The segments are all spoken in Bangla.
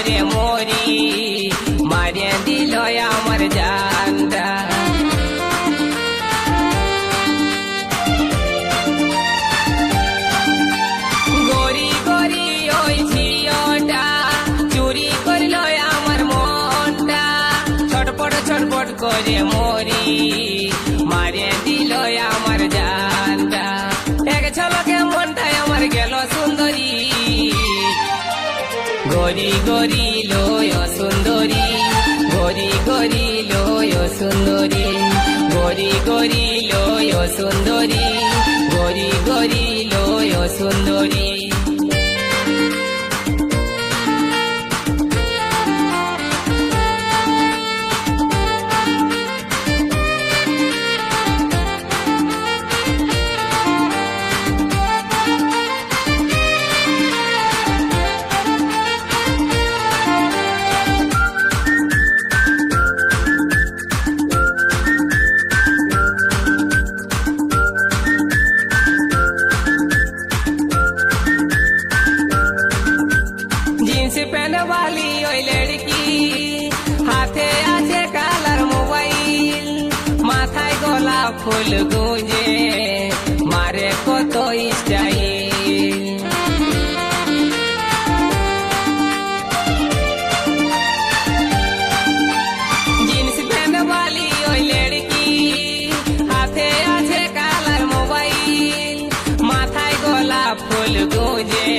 করে মরি, মারিয়ে দিল আমার জানটা। গরি গরি ওই ঝিওটা চুরি করল আমার মনটা, ছটপট ছটপট করে মরি, মারিয়ে দিল আমার জানটা। এক ঝলকে মনটাই আমার গেল সুন্দরী, গরি গরি লয় সুন্দরী, গরি গরি লয় সুন্দরী, গরি গরি লয় সুন্দরী, গরি গরি লয় সুন্দরী। जींस पहन वाली ओई लड़की, हाथे आछे कालार मोबाइल, माथाय गोलाप फुल गुंजे, मारे कत स्टाइल। जींस पहन वाली ओई लड़की, हाथे आछे कालार मोबाइल, माथाय गोलाप फुल गुंजे,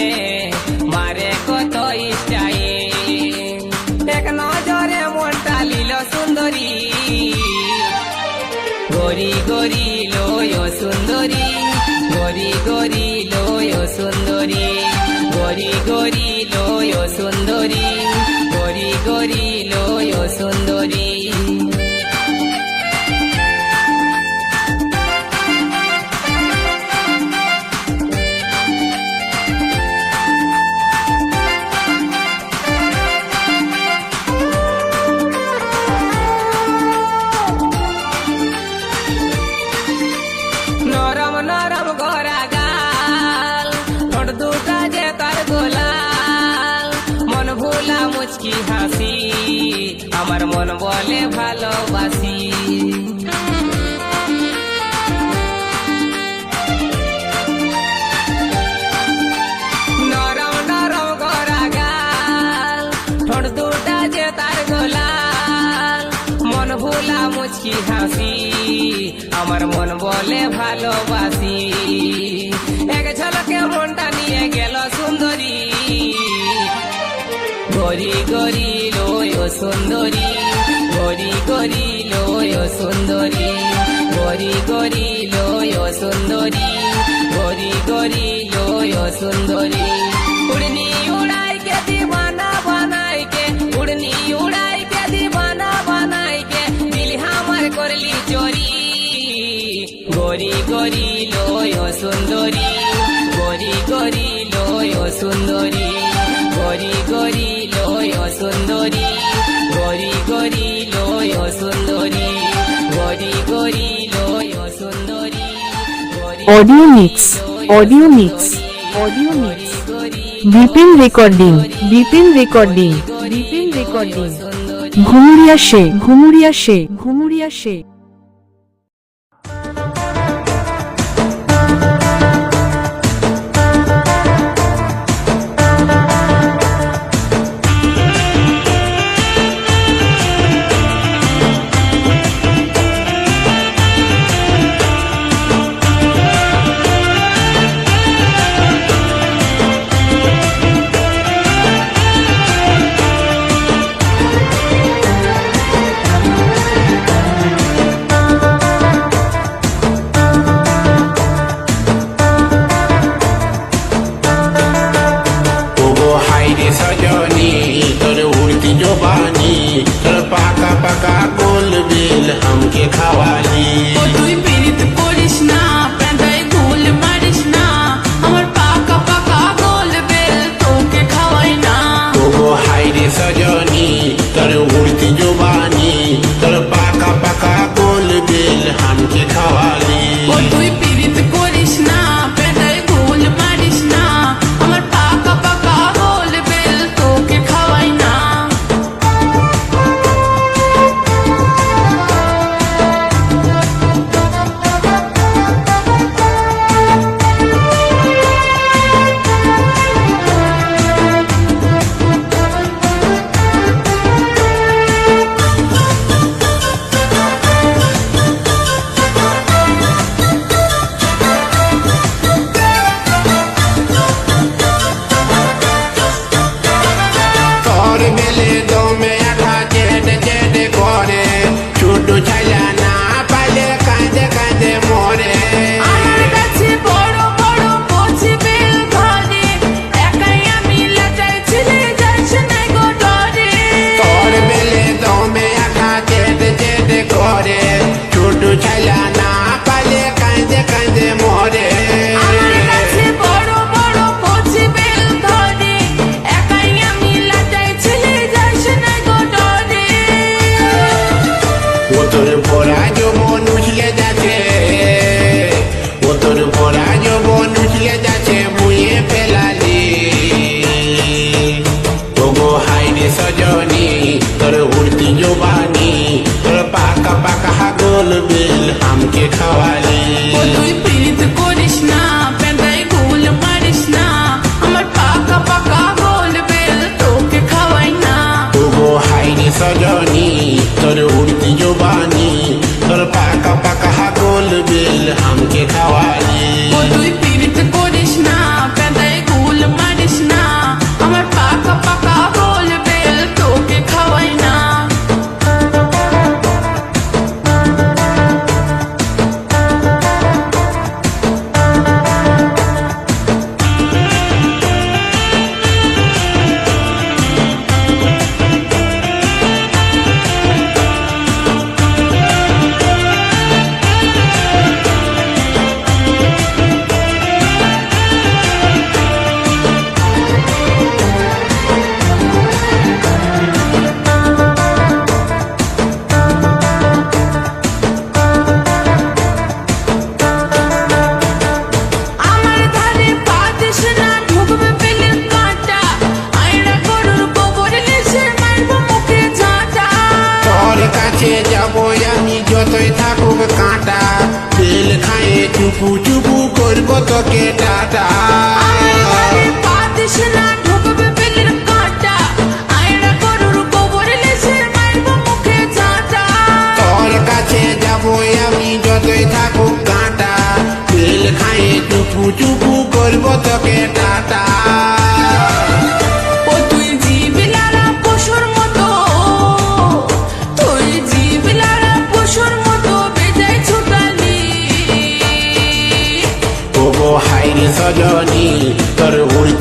मारे कत स्टाइल। एक नजरे মনটা লীল সুন্দরী, গরি গরি লয় সুন্দরী, গরি গরি লয় সুন্দরী, গরি গরি লয় সুন্দরী, গরি গরি লয় সুন্দরী। নরম নরম গড়া গাল, ঠোঁট দুটা যে তার গোলাল, মন ভোলা মুচকি হাসি, আমার মন বলে ভালোবাসি। নরম নরম গড়া গাল, ঠোঁট দুটা যে তার গোলাল, মন ভোলা মুচকি হাসি, আমার মন বলে ভালোবাসি। এক ঝলকে মনটা নিয়ে গেল সুন্দরী, গরি গরি লয় সুন্দরী, গরি গরি লয় সুন্দরী, গরি গরি লয় সুন্দরী, গরি গরি লয় সুন্দরী। উড়নি উড়াই के दीवाना बनाई के, उड़नी उड़ाई के दीवाना बनाई के, दिल हमार करली चोरी, গরি গরি লয় সুন্দরী, গরি গরি লয় সুন্দরী, গরি গরি লয় সুন্দরী, গরি গরি লয় সুন্দরী, গরি গরি লয় সুন্দরী। Audio mix, audio mix, audio mix, Bipin recording, Bipin recording, Bipin recording, Ghumuria শে, ঘুমুরিয়া শে, ঘুমুরিয়া শে। हमके खावाली তুই পীড়িত করিস না, প্রান্তায় গোল মারিস না, আমার পাকা পাকা গোল বেল তোকে খাওয়াই না। ओहो हाय रे सजनी तर उड़ती जुबानी तर पाका पाका गोल बेल हमके खावाली তুই পীড়িত করিস না, প্রান্তায় গোল মারিস না, আমার পাকা পাকা গোল বেল তোকে খাওয়াই না।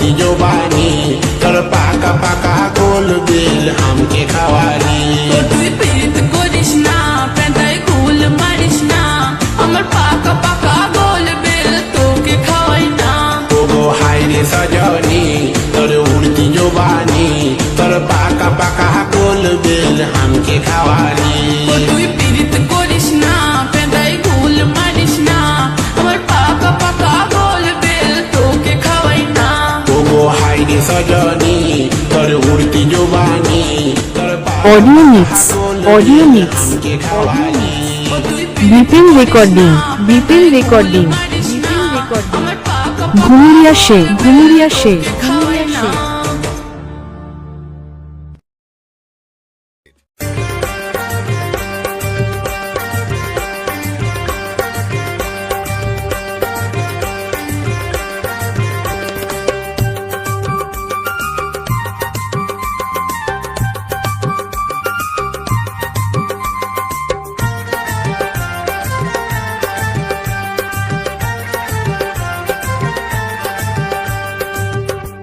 उड़ती जुबानी तोर पाका पाका गोल बेल हमके खवाली তুই পিরিত করিস না পেঁদাই গুল মারিস না আমার পাকা পাকা গোল বেল তোকে খাওয়াই না ओगो हाय रे सजनी तोर उड़ती जुबानी तोर पाका पाका गोल बेल हमके खवाली তুই পিরিত করিস না পেঁদাই গুল মারিস না আমার পাকা পাকা গোল বেল তোকে খাওয়াই না ओगो हाय रे सजनी तोर उड़ती जुबानी तोर पाका Audio mix, पाका audio गोल बेल mix. हमके खवाली বিপিন রেকর্ডিং বিপিন রেকর্ডিং আমার পাকা ঘুমুরিয়া সে ঘুমুরিয়া সে খাওয়াই না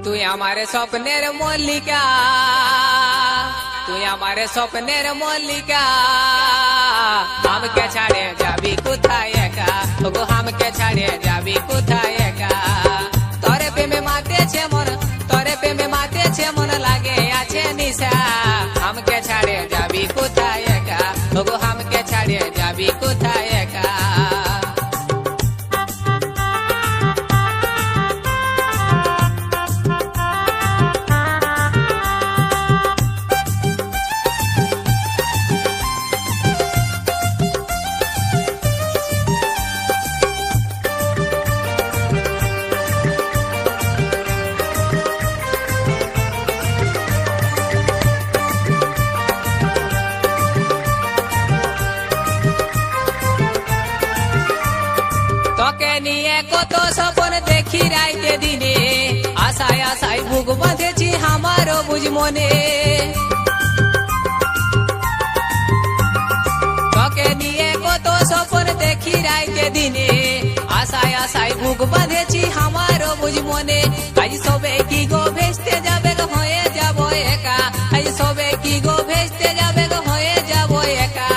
তুই আমারে স্বপ্নের মল্লিকা তুই আমারে স্বপ্নের মল্লিকা আমাকে ছাড়ে যাবি কোথায় একা ওগো আমাকে ছাড়ে যাবি কোথায় একা তরে প্রেমে মাতেছে মন তরে প্রেমে মাতেছে মন লাগে আছে নিশা আমাকে ছাড়ে যাবি কোথায় একা ওগো আমাকে ছাড়ে যাবি কোথায় একা তোকে নিয়ে কত স্বপ্ন দেখি রাইতে দিনে আশায় আশায় বুক বাঁধেছি আমারও বুঝ মনে তোকে নিয়ে কত স্বপ্ন দেখি রাইতে দিনে আশায় আশায় বুক বাঁধেছি আমারও বুঝ মনে আজ সবে কি গো ভেস্তে যাবে গো হয়ে যাব একা আজ সবে কি গো ভেস্তে যাবে গো হয়ে যাব একা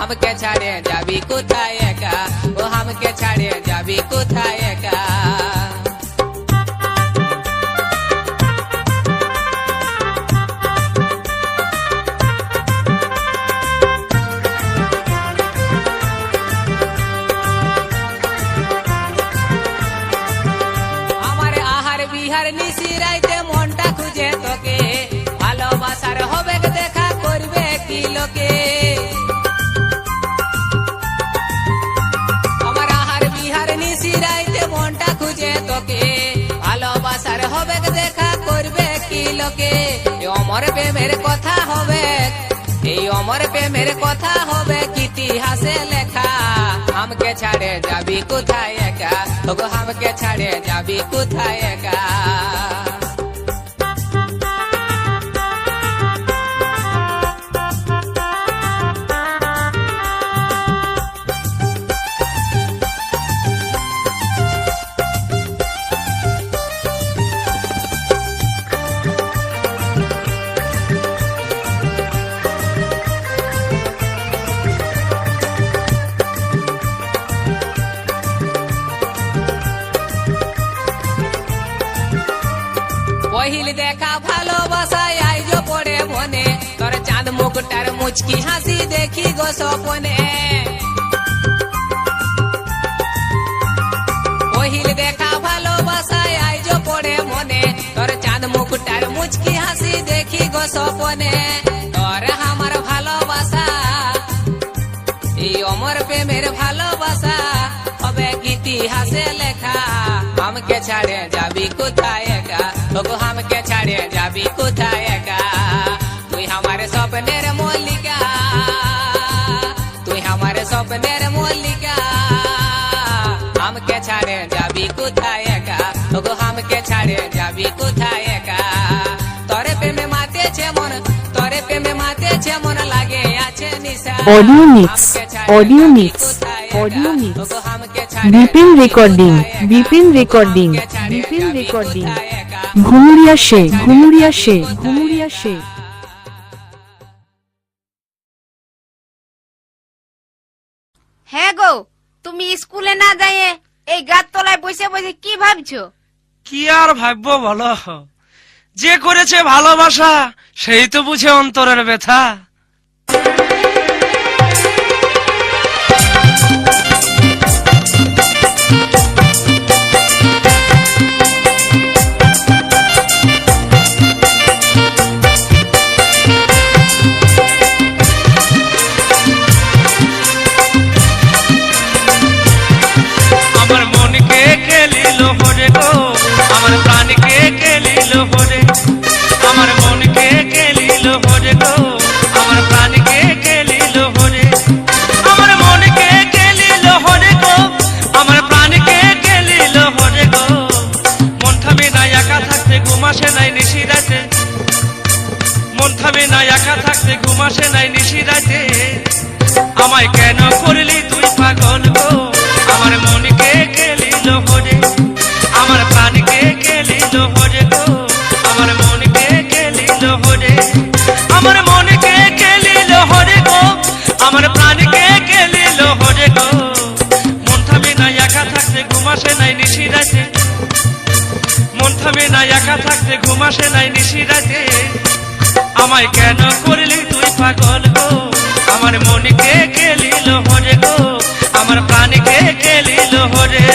আমাকে ছাড়ে যাবি কোথায় একা ও আমাকে ছাড়ে যাবি কোথায় একা আমার আহার বিহার নিশি রাইতে মনটা খুঁজে তোকে ভালোবাসার হবে দেখা করবে কি লোকে আমার আহার বিহার নিশি রাইতে মনটা খুঁজে তোকে ভালোবাসার হবে দেখা করবে কি লোকে এই অমর প্রেমের কথা হবে এই অমর প্রেমের কথা হবে ইতিহাসে লেখা আমাকে ছাড়ে যাবি কোথায় একা ওগো আমাকে ছাড়ে যাবি কোথায় একা পহিল দেখা ভালোবাসায় আইজো পড়ে মনে তোর চাঁদ মুকুটার মুচকি হাসি দেখি গো স্বপনে পহিল দেখা ভালোবাসায় আইজো পড়ে মনে তোর চাঁদ মুকুটার মুচকি হাসি দেখি গো স্বপনে তোর আমার ভালোবাসা এই অমর প্রেমের ভালোবাসা হবে ইতিহাসে লেখা আমাকে ছাড়ে যাবি কোথায় একা ওগো আমাকে ছাড়ে যাবি কোথায় একা তুই আমার স্বপ্নের মল্লিকা তুই আমার স্বপ্নের মল্লিকা আমাকে ছাড়ে যাবি কোথায় একা ওগো আমাকে ছাড়ে যাবি কোথায় একা তরে প্রেমে মাতেছে মন তরে প্রেমে মাতেছে মন লাগে আছে নিশা Audio mix, audio mix, audio mix. Bipin recording Bipin recording Bipin recording Ghumuria সে ঘুমুরিয়া সে ঘুমুরিয়া সে। হ্যাঁ গো, তুমি স্কুলে না যাইয়ে এই গাছ তলায় বসে বসে কি ভাবছো? কি আর ভাববো বলো, যে করেছে ভালোবাসা সেই তো বুঝে অন্তরের ব্যথা। আমার মনকে কেলিল হরে গো, আমার প্রাণকে কেলিল হরে, আমার মনকে কেলিল হরে গো, আমার প্রাণকে কেলিল হরে, আমার মনকে কেলিল হরে গো, আমার প্রাণকে কেলিল হরে গো। মন থামে না একা থাকতে ঘুম আসে নাই নিশি রাতে, মন থামে না একা থাকতে ঘুম আসে নাই নিশি রাতে। আমায় কেন করলি তুই পাগল গো, আমার মনকে কেলিল হরে, আমার প্রাণকে কেলিল হরে গো, আমার মনকে কেলিল হরে, আমার মনকে কেলিল হরে গো, আমার প্রাণকে কেলিল হরে গো। মন থামে না একা থাকতে ঘুম আসে নাই নিশি রাতে, মন থামে না একা থাকতে ঘুম আসে নাই নিশি রাতে। আমায় কেন করলি তুই পাগল গো, আমার মনকে কেলিল হরে গো, আমার প্রাণকে কেলিল হরে।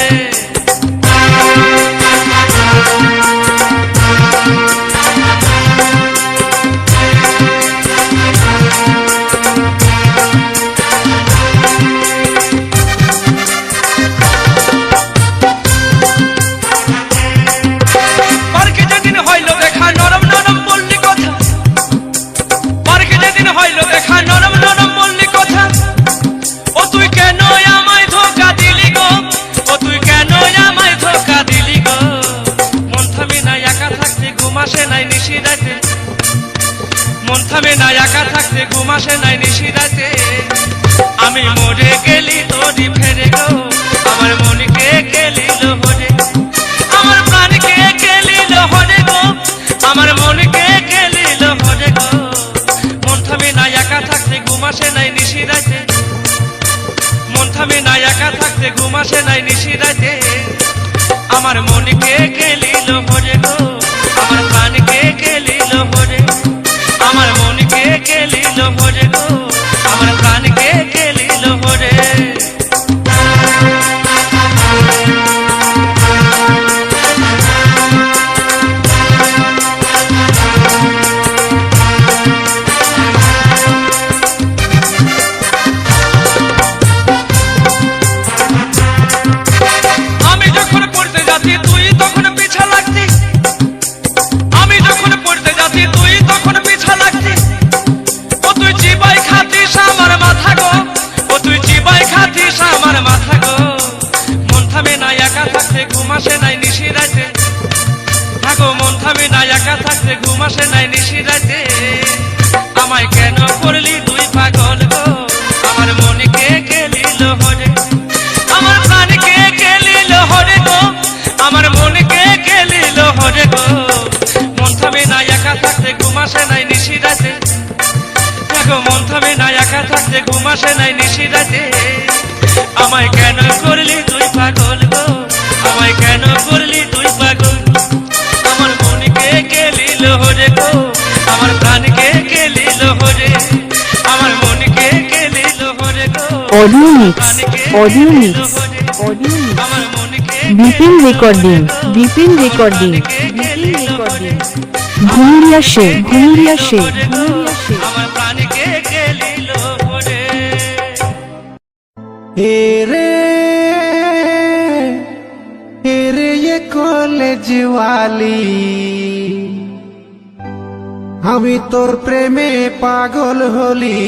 পার্কে যেদিন হইল দেখা নরম নরম বললি কথা, পার্কে যেদিন হইল দেখা নরম নরম বললি কথা। ও তুই কেন আমায় ধোকা দিলি গো, ও তুই কেন আমায় ধোকা দিলি গো। মন থামে না একা থাকতে ঘুম আসে নাই নিশি রাতে, মন থামে না একা থাকতে ঘুম আসে নাই নিশি রাতে। আমি মরে গেলি তোরি ফেরে গো, আমার মনকে কেলিল হরে, আমার প্রাণকে কেলিল হরে গো, আমার মনকে কেলিল হরে গো। মন থামে না একা থাকতে ঘুম আসে নাই নিশি রাতে, মন থামে না একা থাকতে ঘুম আসে নাই নিশি রাতে। আমার মনকে কেলিল হরে গো, আমার প্রাণকে কেলিল হরে, আমার মনকে কেলিল হরে গো, আমার প্রাণকে কেলিল হরে। আমি যখন পড়তে যাচ্ছি তুই তখন পিছা লাগতি, আমি যখন পড়তে যাচ্ছি তুই তখন পিছা লাগতি। ও তুই চিবাই খাতিস আমার মাথা গো, ও তুই চিবাই খাতিস আমার মাথা গো। মন থামে না একা থাকতে ঘুম আসে নাই নিশি রাতে, থাকো মন থামে না একা থাকতে ঘুম আসে নাই নিশি রাতে। আমায় কেন করলি তুই পাগল গো, আমার মনকে কেলিল হরে, আমার প্রাণকে কেলিল হরে গো, আমার মনকে কেলিল হরে গো। মন থামে না একা থাকতে ঘুম আসে নাই নিশি রাতে, দেখো মন থামে না একা থাকতে ঘুম আসে নাই নিশি রাতে। আমায় কেন করলি তুই পাগল গো, আমায় কেন করলি তুই পাগল, আমার মনকে কেলিল হরে গো, আমার প্রাণকে কেলিল হরে, আমার মনকে কেলিল হরে গো, অডিও মিক্স প্রাণকে অডিও কেলিল মিক্স হরে, অডিও মিক্স। আমার মনকে বিপিন কেলিল রেকর্ডিং হরে গো, বিপিন রেকর্ডিং প্রাণকে বিপিন কেলিল রেকর্ডিং। হরে, ঘুমুরিয়া সে ঘুমুরিয়া সে হরে গো, ঘুমুরিয়া সে। আমার প্রাণকে কেলিল হরে। रे ये कॉलेज वाली আমি তোর প্রেমে পাগল হলি।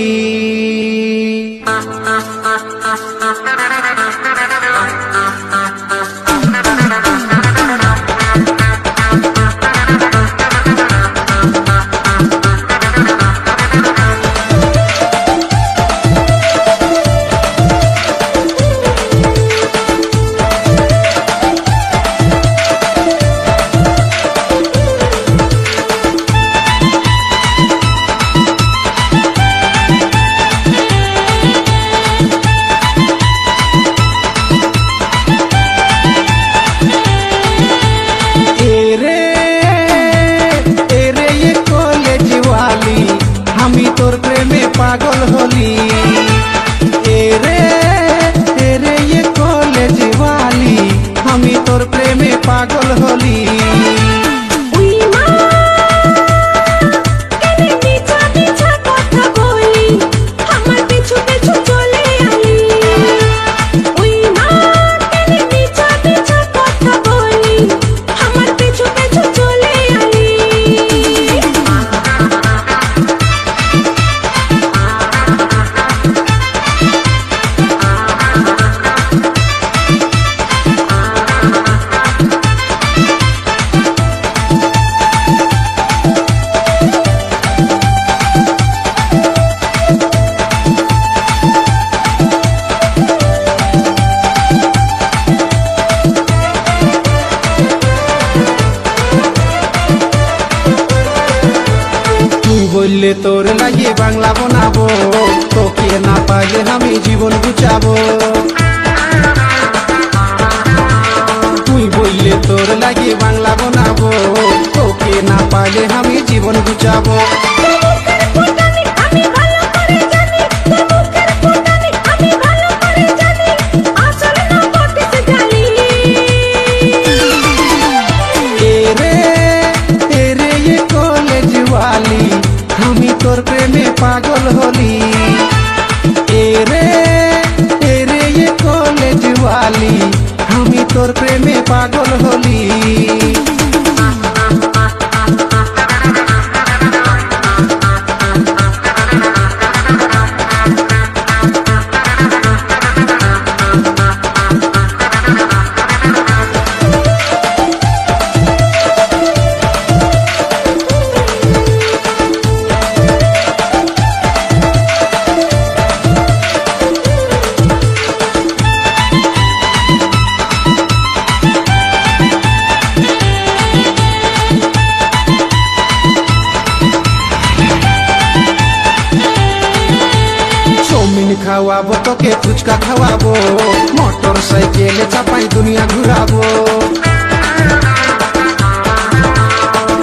বললে তোর লাগে বাংলা বানাবো, তোকে না পাইলে আমি জীবন গুছাবো। তুই বললে তোর লাগে বাংলা বানাবো, তোকে না পাইলে আমি জীবন গুছাবো। আমি তোর প্রেমে পাগল হলি, এরে এরে কলেজ ওয়ালি, আমি তোর প্রেমে পাগল হলি। খাওয়াবো তোকে ফুচকা খাওয়াবো, মোটর সাইকেলে চাপাই দুনিয়া ঘুরাবো।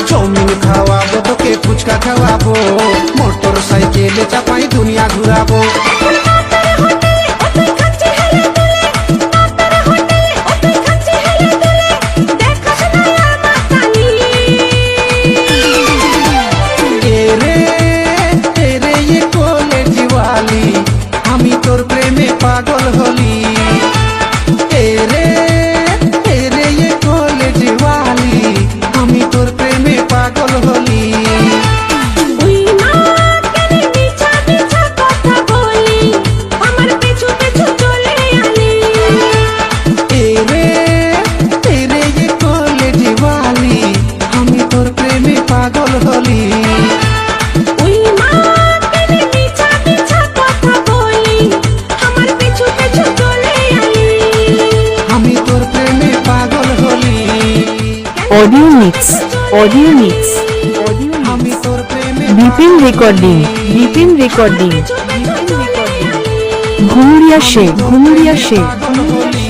চাউমিন খাওয়াবো তোকে ফুচকা খাওয়াবো, মোটর সাইকেলে চাপাই দুনিয়া ঘুরাবো। আমি তোর প্রেমে পাগল হলি, এরে এরে কলেজ ওয়ালি, আমি তোর প্রেমে পাগল হলি। এরে এরে কলেজ ওয়ালি, আমি তোর প্রেমে পাগল হলি। ऑडियो मिक्स, ऑडियो मिक्स, আমি তোর প্রেমে বিপিন রেকর্ডিং, বিপিন রেকর্ডিং, ঘুমুরিয়া শেখ, ঘুমুরিয়া শেখ। পাগল হলি।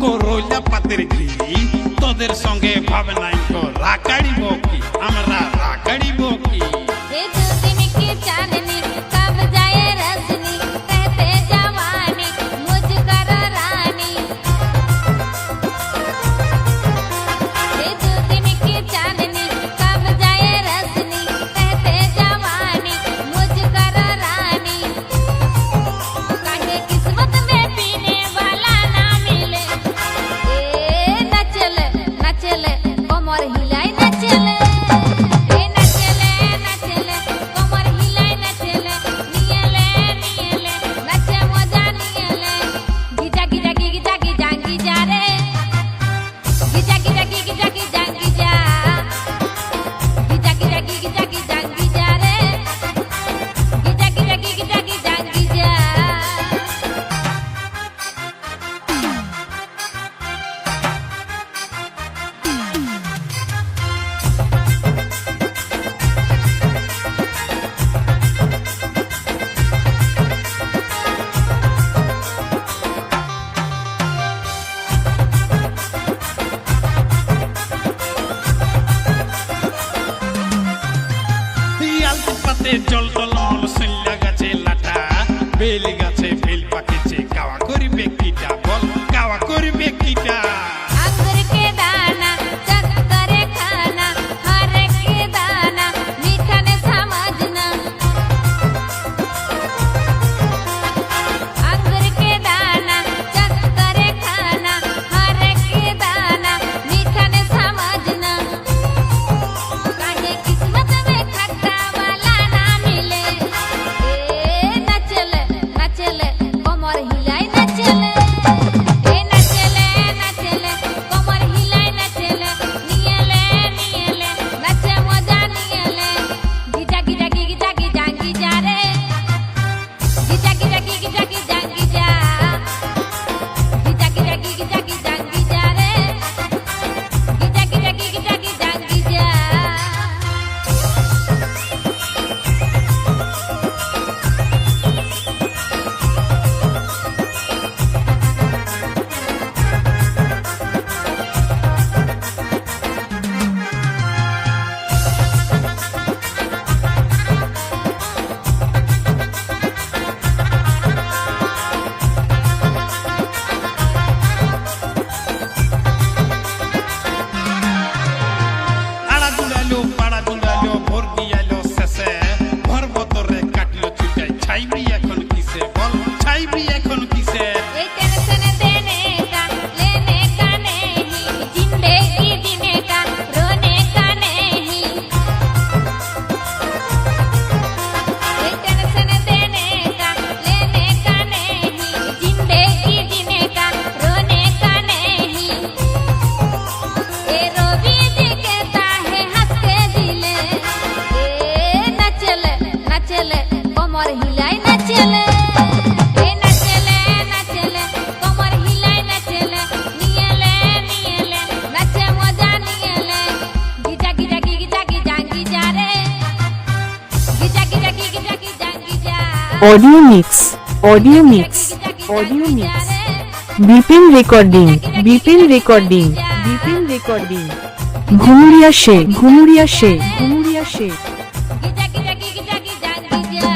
করইলা পাতের গিরি তোদের সঙ্গে ভাবে নাই তো রাগাড়িব কি আমরা রাগাড়িব কি चले कमर हिलाई न चले গাছে জল টলমল সল্লা গাছে লাটা বেল গাছে বেল পাকেছে কাওয়া করিবে কিটা বল কাওয়া করিবে কিটা अंगूर के दाना चक्कर खाना हर के दाना मीठा ने समझना अंगूर के दाना चक्कर खाना हर के दाना मीठा ने समझना काहे किस्मत में खट्टा वाला ना मिले न चले कमर हिलाई न चले कमर हिलाई न चले नियले नचे मजा नियले गिजा गिजा गिजा गिजा गिजा रे गिजा गिजा गिजा गिजा गिजा गिजा गिजा गिजा गिजा गिजा रे गिजा गिजा गिजा गिजा गिजा আড়া দুলালো পাড়া দুলালো ভোর দিয়ালো শেষে ভর বতরে কাটলো চুটাই ছাইবি এখন কিসে বল ছাইবি এখন কিসে ये टेंशन देने का लेने का नहीं जिंदगी जीने का रोने का नहीं ये टेंशन देने का लेने का नहीं जिंदगी जीने का रोने का नहीं ये रोबी जी कहता है हंस के दिले न चले कमर हिलाई न चले न चले कमर हिलाई न चले नियले नचे मजा नियले गिजा गिजा गिजा गिजा गिजा रे गिजा गिजा गिजा गिजा गिजा audio mix Bipin recording Ghumuria শেখ गिजा गिजा गिजा गिजा गिजा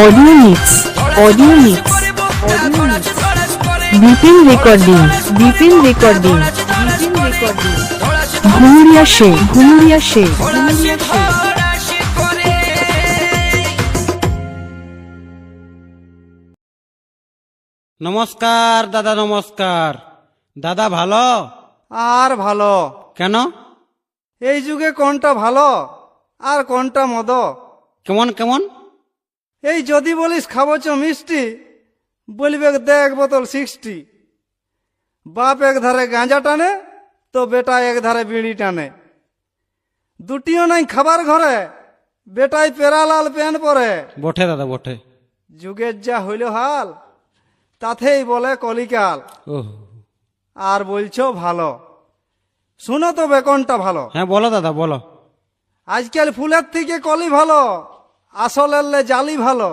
Audio mix. Audio mix. Audio mix. Bipin recording. Bipin recording. Bipin recording. Ghumuria সে। ঘুমুরিয়া সে। ঘুমুরিয়া সে। নমস্কার দাদা, নমস্কার। দাদা ভালো? আর ভালো? কেন? এই যুগে কোনটা ভালো আর কোনটা মদ? কেমন কেমন? এই যদি বলিস খাবো চ মিষ্টি, বলবে দে এক বোতল 60। বাপ এক ধারে গাঁজা টানে তো বেটা এক ধারে বিড়ি টানে। দুটিও নাই খাবার ঘরে, বেটাই পেরালাল প্যান পরে। বটে দাদা বটে। যুগের যা হইল হাল, তাতেই বলে কলিকাল। ওহ, আর বলছো ভালো? শুনো তবে কোনটা ভালো। হ্যাঁ বলো দাদা বলো। আজকাল ফুলের থেকে কলি ভালো, আসলের জালি ভালো,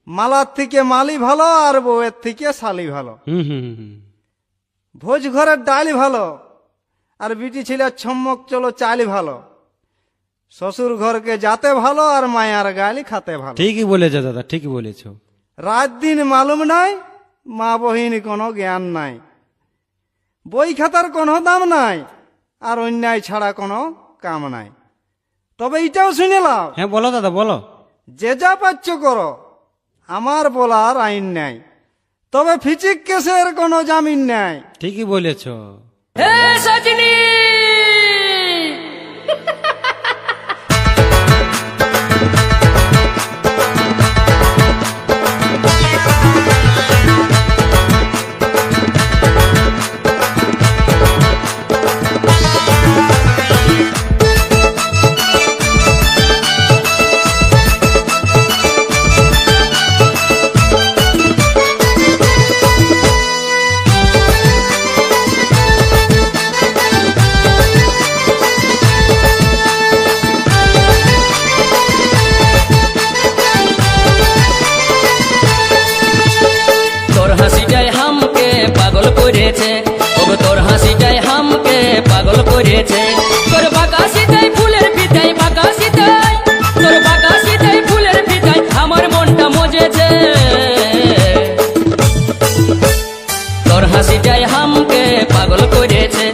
মালার থেকে মালি ভালো, আর বউয়ের থেকে শালি ভালো। হুম হুম হুম। ভোজ ঘরের ডালি ভালো, আর বিটি ছেলের ছম্মক চলো চালি ভালো। শ্বশুর ঘরকে যাতে ভালো, আর মায়ার গালি খাতে ভালো। ঠিকই বলেছো দাদা, ঠিকই বলেছো। রাত দিন মালুম নাই, মা বহিন কোনো জ্ঞান নাই। বই খাতার কোনো দাম নাই, আর অন্যায় ছাড়া কোনো কাম নাই। তবে এটাও শুনে লাও, হ্যাঁ বলো দাদা বলো। যে যা পাচ্ছ করো, আমার বলার আইন নাই। তবে ফিচিক কেসের কোনো জামিন নাই। ঠিকই বলেছো। হে সজনী তোর হাসিটাই হামকে পাগল করেছে, ওগো তোর হাসিটাই হামকে পাগল করেছে। তোর বাঁকাশিটাই ফুলের পিতাই, বাঁকাশিটাই তোর বাঁকাশিটাই ফুলের পিতাই আমার মনটা মজেছে। তোর হাসিটাই হামকে পাগল করেছে,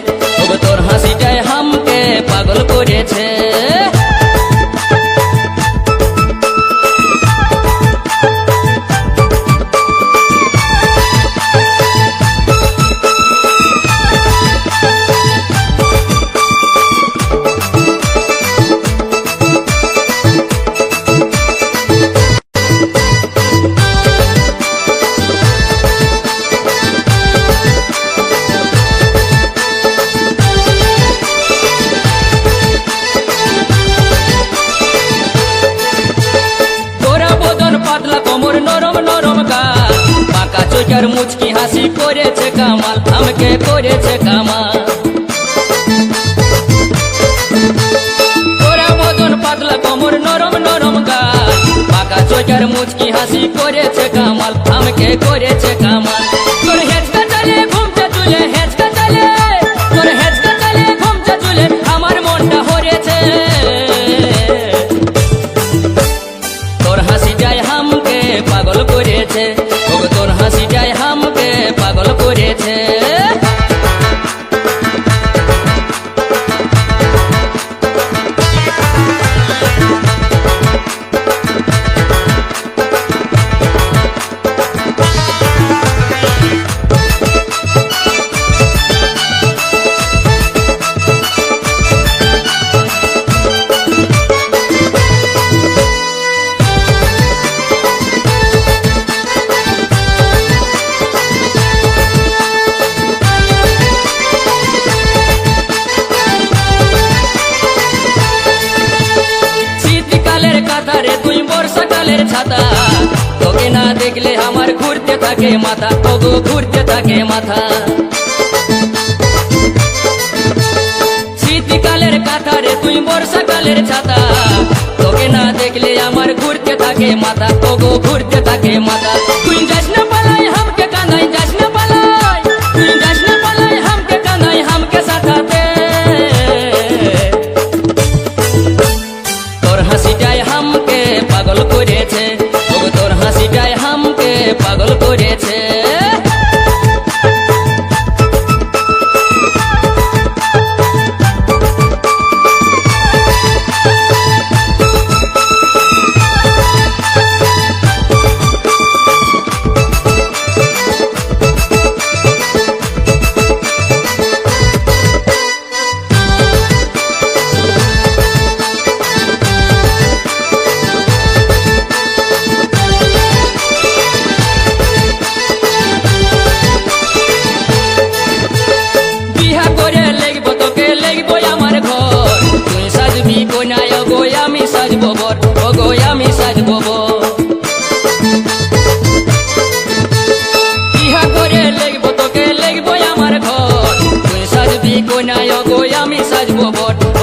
ওগো তোর হাসিটাই হামকে পাগল করেছে। চোখের মুচকি হাসি করেছে কামাল, আমাকে করেছে কামাল। তোরা বদন পাতলা কোমর নরম নরম গাল, পাকা চোখের মুচকি হাসি করেছে কামাল, আমাকে করেছে কামাল। তোর হেঁচকা চলে ঘুমতে চলে, হেঁচকা চলে তোর হেঁচকা চলে ঘুমতে চলে আমার মনটা হরেছে। তোর হাসিটাই হামকে পাগল করেছে, তোর হাসিটাই হামকে পাগল করেছে। ছাতা তোকে না দেখলে আমার ঘুরতে থাকে মাথা, ওগো ঘুরতে থাকে মাথা। শীতকালের কাঁথারে তুই বর্ষাকালের ছাতা, তোকে না দেখলে আমার ঘুরতে থাকে মাথা, ওগো ঘুরতে থাকে মাথা। তুই যাস না পালাই হামকে কাঁদাই, যাস না পালাই, তুই যাস না পালাই হামকে কাঁদাই হামকে সাথাতে। তোর হাসিটাই হামকে পাগল করেছে, ওগো তোর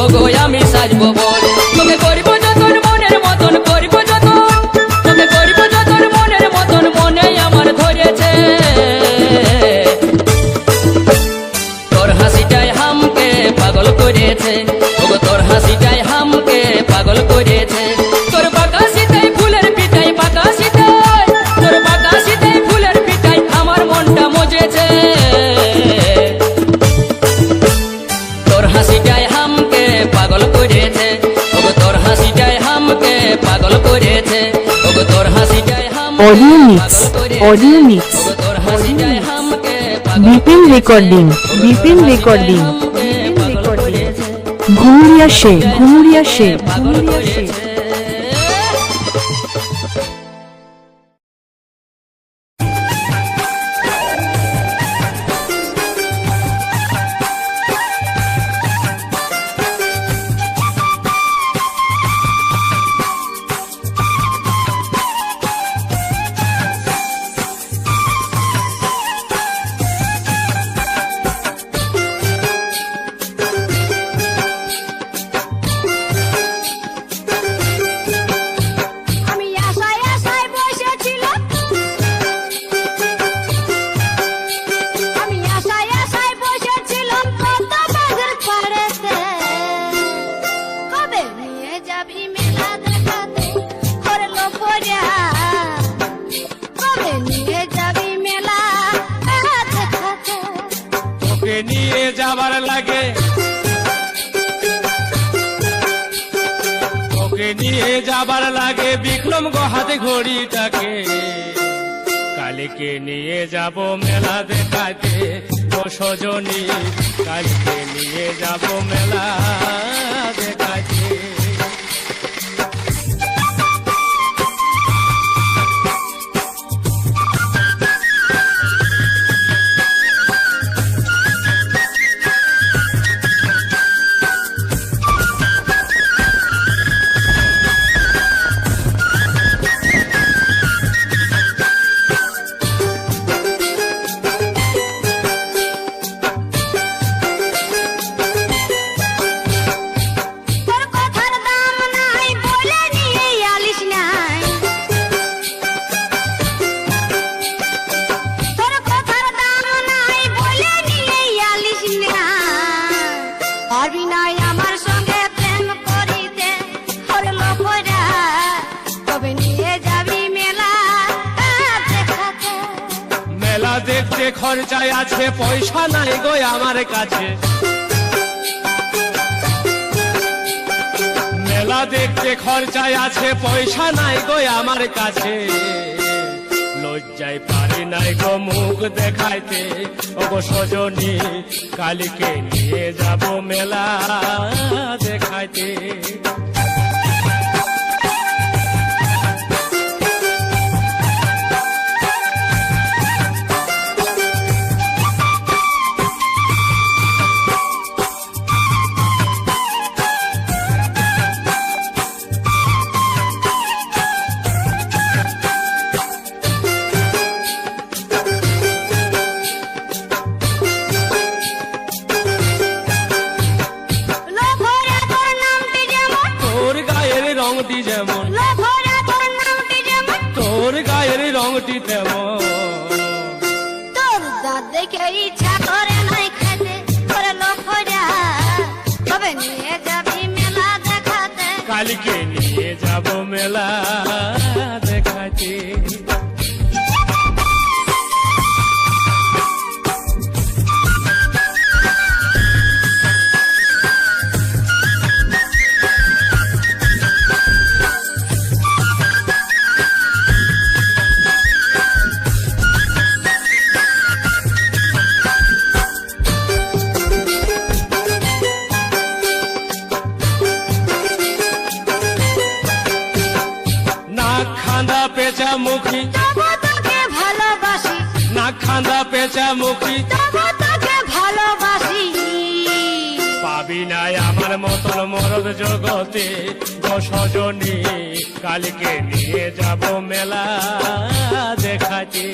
ওগো আমি সাজবো বল তোকে করব যতন মনের মতন করব যতন তোকে করব যতন মনের মতন মনে আমার ধরেছে তোর হাসিটাই হামকে পাগল করেছে ওগো তোর হাসিটাই হামকে পাগল করেছে তোর বাকাশিটাই ফুলের পিঠাই বাকাশিটাই তোর বাকাশিটাই ফুলের পিঠাই আমার মনটা মজেছে তোর হাসিটাই হামকে পাগল করেছে ওগো তোর হাসিটাই হামকে পাগল করেছে ওগো তোর হাসিটাই হামকে Audio mix, পাগল করেছে। audio mix, ওগো তোর হাসিটাই হামকে পাগল বিপিন রেকর্ডিং, বিপিন রেকর্ডিং, হামকে পাগল করেছে। ঘুমুরিয়া শেখ, ঘুমুরিয়া শেখ, পাগল ঘুমুরিয়া শেখ। করেছে। আমি আশায় আশায় বসেছিলাম আমি আশায় আশায় বসেছিলাম কত বাঘের পাড়েতে কবে নিয়ে যাবি মেলা দেখাতে করলো পড়া কবে নিয়ে যাবি মেলা দেখাতে তোকে নিয়ে যাবার লাগে তোকে নিয়ে যাবার লাগে বিক্রম হাতে ঘড়িটাকে কালকে নিয়ে যাব মেলা দেখাতে ও সজনী কালকে নিয়ে যাব মেলা দেখাতে তোর কথার দাম নাই বলে নিয়ে আলিস নাই তোর কথার দাম নাই বলে নিয়ে আলিস নাই পারবি নাই আমার সঙ্গে প্রেম করিতে করলো পড়া তবে নিয়ে যাবি মেলা দেখাতে মেলা দেখতে খরচায় আছে পয়সা নাই গো আমার কাছে মেলা দেখতে খরচায় আছে পয়সা নাই গো আমার কাছে লজ্জায় পারি নাই গো মুখ দেখাইতে ওগো সজনী কালকে নিয়ে যাব মেলা দেখাইতে লোভরা তোর নামটি যেমন তোর গায়ের রংটি যেমন লোভরা তোর নামটি যেমন তোর গায়ের রংটি তেমন তোর দাঁত দেখে ইচ্ছা করে নাই খেতে করলো পড়া তবে নিয়ে যাবি মেলা দেখাতে কালকে নিয়ে যাব মেলা দেখাতে নাক খান্দা পেঁচা মুখী তবু তোকে ভালোবাসি নাক খান্দা পেঁচা মুখী তবু তোকে ভালোবাসি পাবি নাই আমার মতন মরদ জগতে গো সজনী কালকে নিয়ে যাব মেলা দেখাতে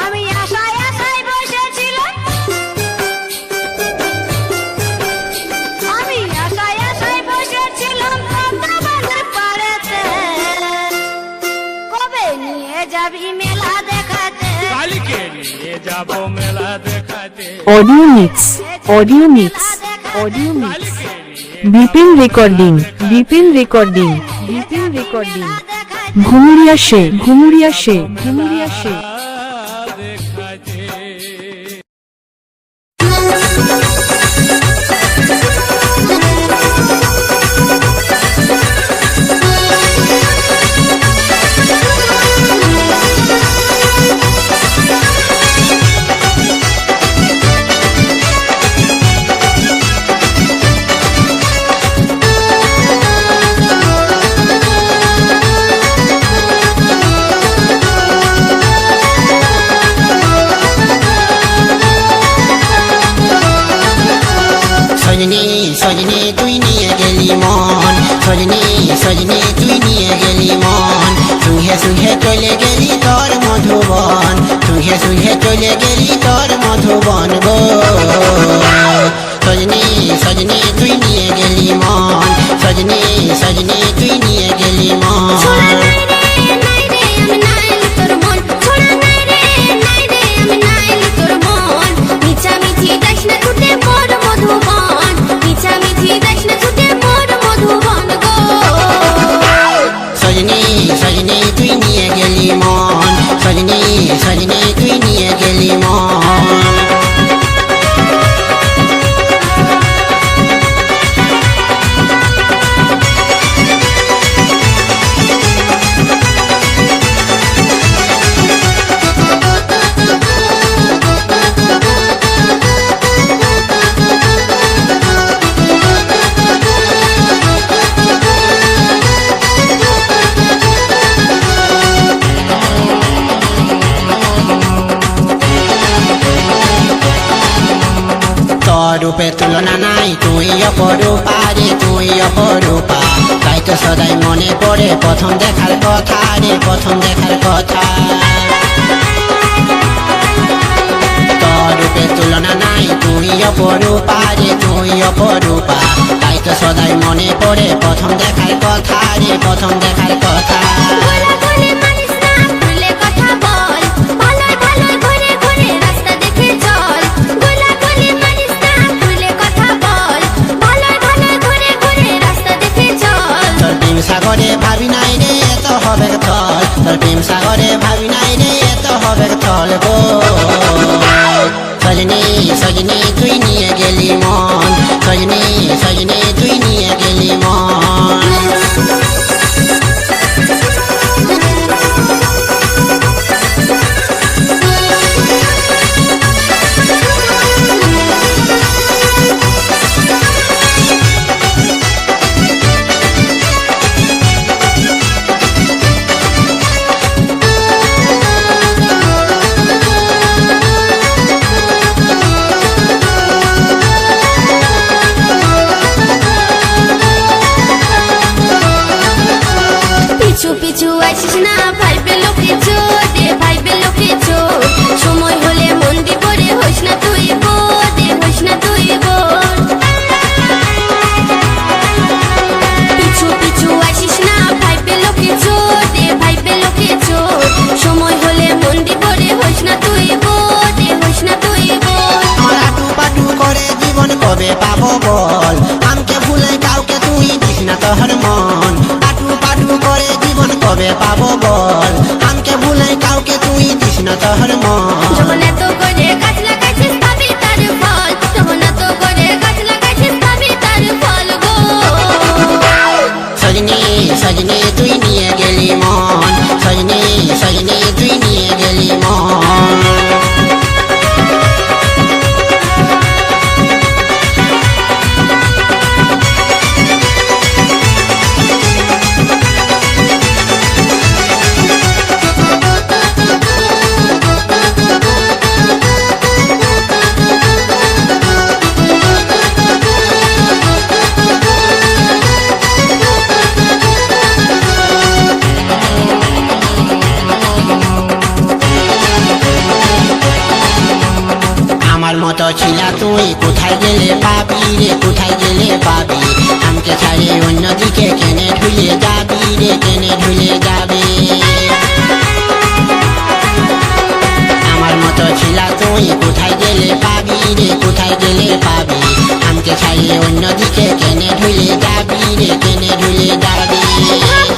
আমি আশায় আশায় বসেছিলাম আমি আশায় আশায় যাবো মেলা দেখাতে audio mix audio mix audio mix Bipin recording Bipin recording Bipin recording Ghumuria সে ঘুমুরিয়া সে ঘুমুরিয়া সে দেখাতে সজনী সজনী তুই নিয়ে গেলি মন সজনী সজনী তুই নিয়ে গেলি মন সুহে সুহে চলে গেলি তোর মধুবন সুহে সুহে চলে গেলি তোর মধুবন গো সজনী সজনী তুই নিয়ে গেলি মন সজনী সজনী তুই নিয়ে গেলি মন সজনী সজনী তুই নিয়ে গেলি মন সজনী সজনী তুই নিয়ে গেলি মন রূপে তুলনা নাই তুই অপরূপা রে তুই অপরূপা তাই তো সদাই মনে পড়ে প্রথম দেখার কথা রে প্রথম দেখার কথা তোর রূপে তুলনা নাই তুই অপরূপা রে তুই অপরূপা তাই তো সদাই মনে পড়ে প্রথম দেখার কথা রে প্রথম দেখার কথা সাগরে ভাবি নাই রে এত হবে থল তোর প্রেম সাগরে ভাবি নাই রে এত হবে থল গো সজনী সজনী তুই নিয়ে গেলি মন সজনী সজনী তুই নিয়ে গেলি মন পিছু আসিস না ভাইবে লোকে চোদে ভাইবে লোকে চোদ সময় হলে মন দিবরে হইস না তুই বোদে হইস না তুই বোদ পিছু আসিস না ভাইবে লোকে চোদে ভাইবে লোকে চোদ সময় হলে মন দিবরে হইস না তুই বোদে হইস না তুই বোদ আটু পাটু করে জীবন কবে পাবো বল আমাকে ভুলে কাউকে তুই দিস না তোর মন আটু পাটু করে জীবন কবে পাবো বল আমাকে ভুলে কাউকে তুই দিস না তোর মন যখন এত করে গাছ লাগাইছিস পাবি তার ফল যখন এত করে গাছ লাগাইছিস পাবি তার ফল গো সজনী সজনী তুই নিয়ে গেলি মন সজনী সজনী তুই নিয়ে গেলি মন মতো ছিলা তুই কোথায় গেলে পাবি রে কোথায় গেলে পাবি আমাকে ছাড়ে অন্যদিকে কেনে ঢুলে যাবি রে কেনে ঢুলে যাবে আমার মতো ছিলা তুই তুই কোথায় গেলে পাবি রে, কোথায় গেলে পাবি? আমাকে ছাড়িয়ে অন্যদিকে কেনে ঢুলে যাবি রে, কেনে ঢুলে যাবি?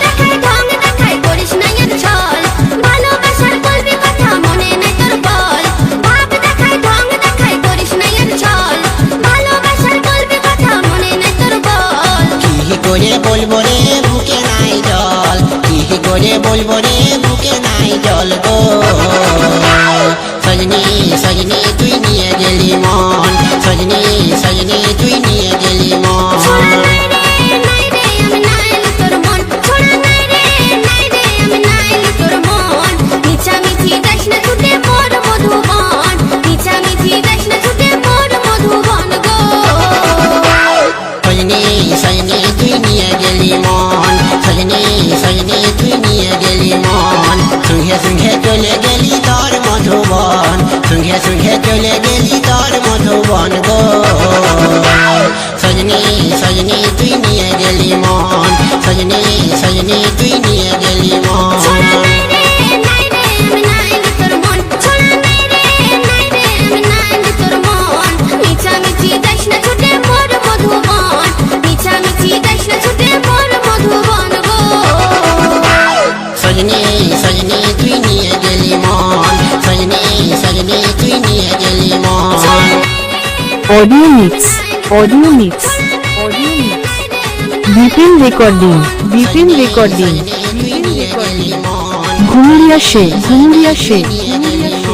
দেখাই ঢং দেখাই করিস না এর ছল, ভালোবাসার বলবি কথা মনে নাই তোর বল। ভাব দেখাই ঢং দেখাই করিস না এর ছল, ভালোবাসার বলবি কথা মনে নাই তোর বল। কি করে বলবো রে বুকে নাই জল, কি করে বলবো রে বুকে নাই জল গো। সজনী সজনী তুই নিয়ে গেলি মন, সজনী সজনী তুই নিয়ে গেলি ছোড়া মন। নাই রে আমি নাইলি তোর মন, ছোড়া নাই রে আমি নাইলি তোর মন। মিছামিছি যাস না ছুটে মোর মধুবন, মিছামিছি যাস না ছুটে মোর মধুবন গো। সজনী সজনী তুই নিয়ে গেলি মন, সজনী সজনী তুই নিয়ে গেলি মন। সঙ্গে সঙ্গে চলে গেলি তোর মধুবন, সঙ্গে সঙ্গে চলে গেলি তোর মধুবন গো। সজনী সজনী তুই নিয়ে গেলি মন, সজনী সজনী তুই নিয়ে গেলি ছোড়া মন। নাই রে আমি নাইলি তোর মন, ছোড়া নাই রে আমি নাইলি তোর মন। মিছামিছি যাস না ছুটে মোর মধুবন, মিছামিছি যাস না ছুটে মোর মধুবন গো। সজনী সজনী তুই নিয়ে গেলি মন, সজনী সজনী তুই নিয়ে গেলি মন। Audio mix, audio mix, audio mix. Bipin recording, Bipin recording, Bipin recording. Ghumuria শে, ঘুমুরিয়া শে, ঘুমুরিয়া শে।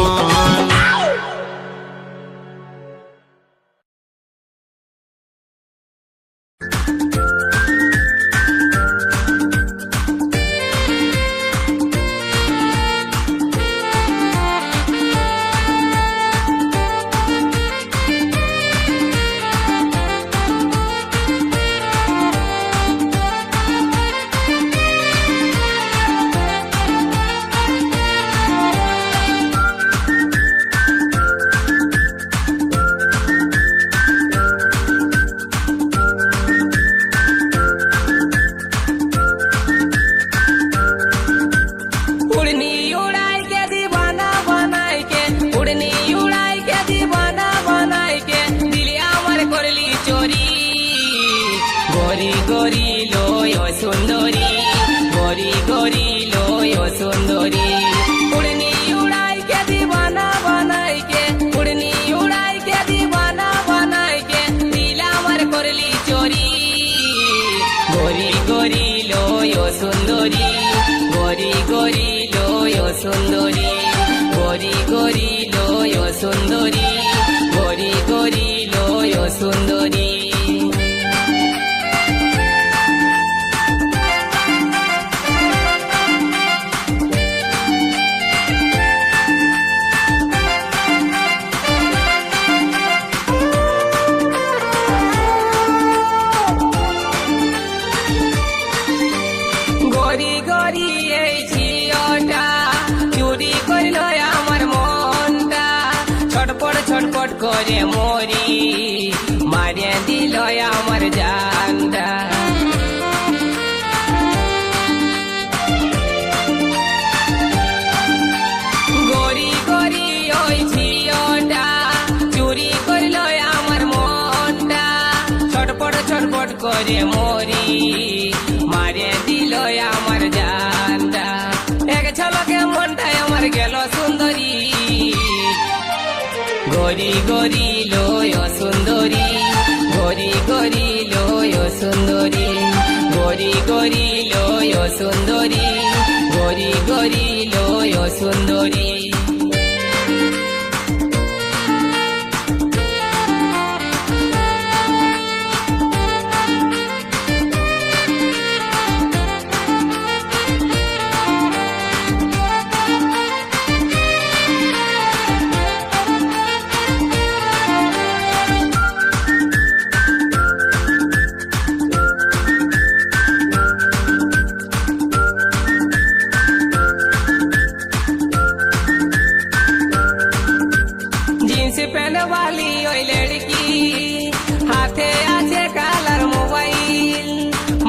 उड़नी उड़ाई के दीवाना बनाई के, उड़नी उड़ाई के दीवाना बनाई के, दिलिया আমার করলি চোরি। গরি গরি লয় সুন্দরী, গরি গরি লয় সুন্দরী। उड़नी उड़ाई के दीवाना बनाई के, उड़नी उड़ाई के दीवाना बनाई के, दिलिया আমার করলি চোরি। গরি গরি লয় সুন্দরী, গরি গরি লয় সুন্দরী, গরি গরি লয় সুন্দরী, গরি গরি লয় সুন্দরী। গরি গরি এই ঝিওটা চুরি করল আমার মনটা, ছটপট ছটপট করে মরি, মারিয়ে দিল আমার জানটা। গরি গরি ওই ঝিওটা চুরি করল আমার মনটা, ছটপট ছটপট করে মরি, মারিয়ে দিল আমার জানটা। এক ঝলকে মনটাই আমার গেল সুন্দরী। গরি গরি লয় সুন্দরী, গরি গরি লয় সুন্দরী, গরি গরি লয় সুন্দরী, গরি গরি লয় সুন্দরী। जींस पहन वाली ओई लड़की, हाथे আছে কালার মোবাইল,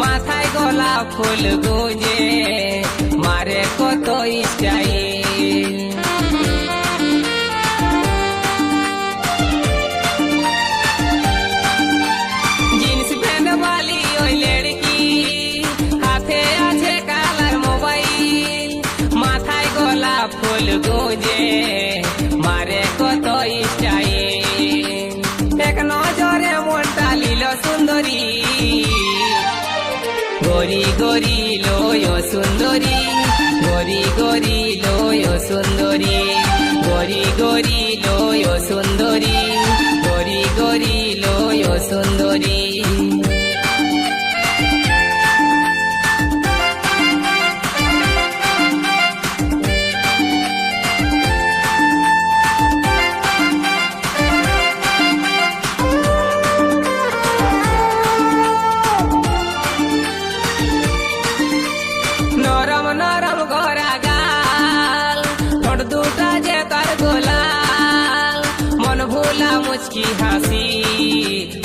মাথায় গোলাপ ফুল গুঁজে, মারে কত স্টাইল। খুঁজে মারে কত স্টাইল এক নজরে মনটা লিল সুন্দরী গরি গরি লয় সুন্দরী গরি গরি লয় সুন্দরী গরি গরি লয় সুন্দরী গরি গরি লয় সুন্দরী নরম নরম গড়া গাল ঠোঁট দুটা যে তার গোলাল মন ভোলা মুচকি হাসি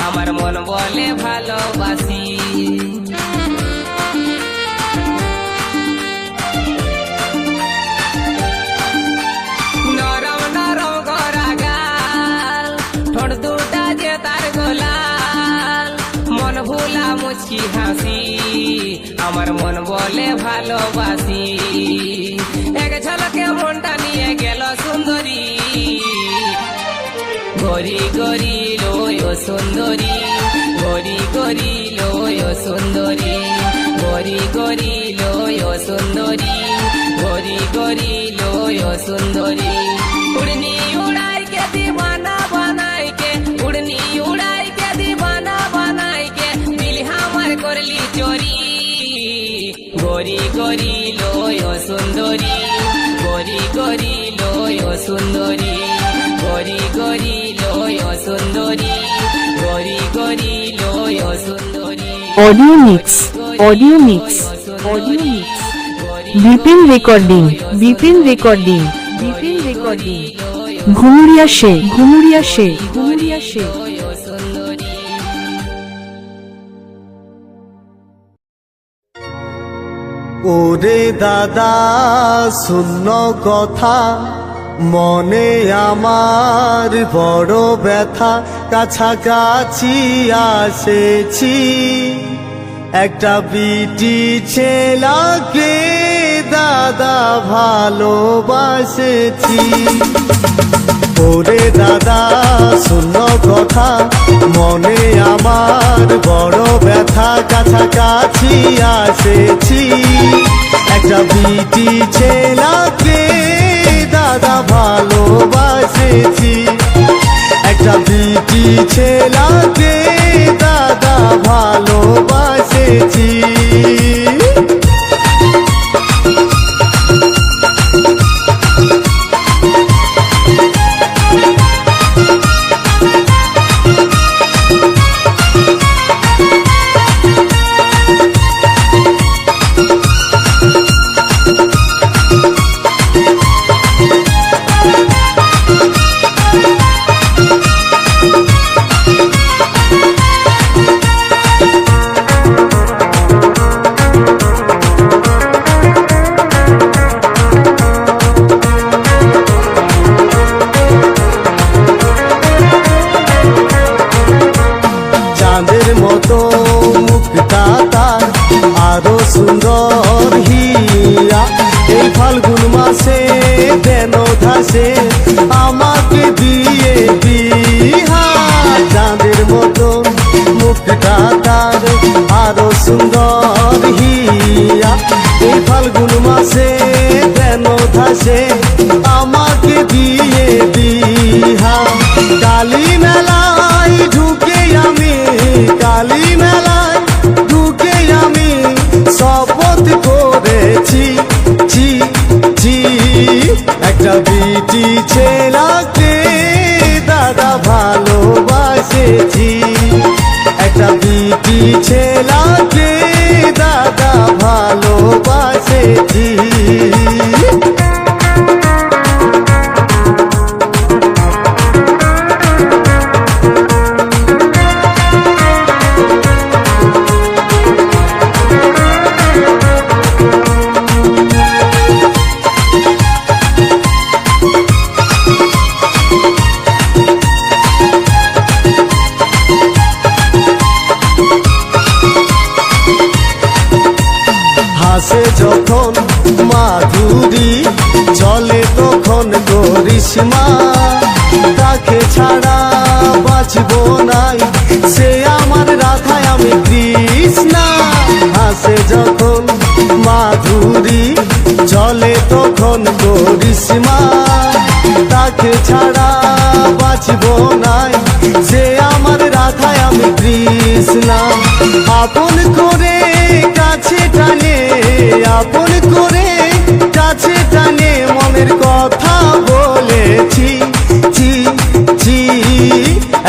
আমার মন বলে ভালোবাসি নরম নরম গড়া গাল ঠোঁট দুটা যে তার গোলাল মন ভোলা মুচকি হাসি আমার মন বলে ভালোবাসি এক ঝলকে মনটা নিয়ে গেল সুন্দরী গরি গরি লয় সুন্দরী গরি গরি লয় সুন্দরী গরি গরি লয় সুন্দরী গরি গরি লয় সুন্দরী উড়নি উড়াই के दीवाना बनाई के उड़नी उड़ाई के दीवाना बनाई के दिल हमार करली चोरी গরি গরি লয় সুন্দরী গরি গরি লয় সুন্দরী গরি গরি লয় সুন্দরী গরি গরি লয় সুন্দরী audio mix audio mix audio mix Bipin recording Bipin recording Bipin recording Ghumuria সে ঘুমুরিয়া সে ঘুমুরিয়া সে ওরে দাদা শূন্য কথা মনে আমার বড় ব্যথা কাছাকাছি আসেছি একটা বিটি ছেলাকে দাদা ভালোবাসেছি ওরে দাদা শূন্য কথা মনে আমার বড় ব্যথা কাছাকাছি আসেছি একটা বিটি ছেলাকে দাদা ভালোবাসেছি একটা বিটি ছেলাকে দাদা ভালোবাসেছি চাঁদের মতো মুখটা তার আরো সুন্দর হিয়া এই ফাল্গুন মাসে দেন ধাসে আমাকে দিয়ে বিহা চাঁদের মতো মুখটা তার আরো সুন্দর হিয়া এই ফাল্গুন মাসে দেন ধাসে আমাকে দিয়ে বিহা কালী মেলায় ঢুকে আমি কালী মেলায় ঢুকে আমি শপথ করেছি ছি ছি একটা বিটি ছেলাকে দাদা ভালোবাসেছি একটা বিটি ছেলাকে দাদা ভালোবাসেছি হাসে যখন করিশ্মা তাকে ছাড়া বাঁচবো নাই সে আমার রাধায় আমি কৃষ্ণা হাসে যখন মাধুরী চলে তখন করিশ্মা তাকে ছাড়া বাঁচবো নাই সে আমার রাধায় আমি কৃষ্ণা আপন করে কাছে টানে আপন করে কাছে টানে মনের কথা বলেছি চি চি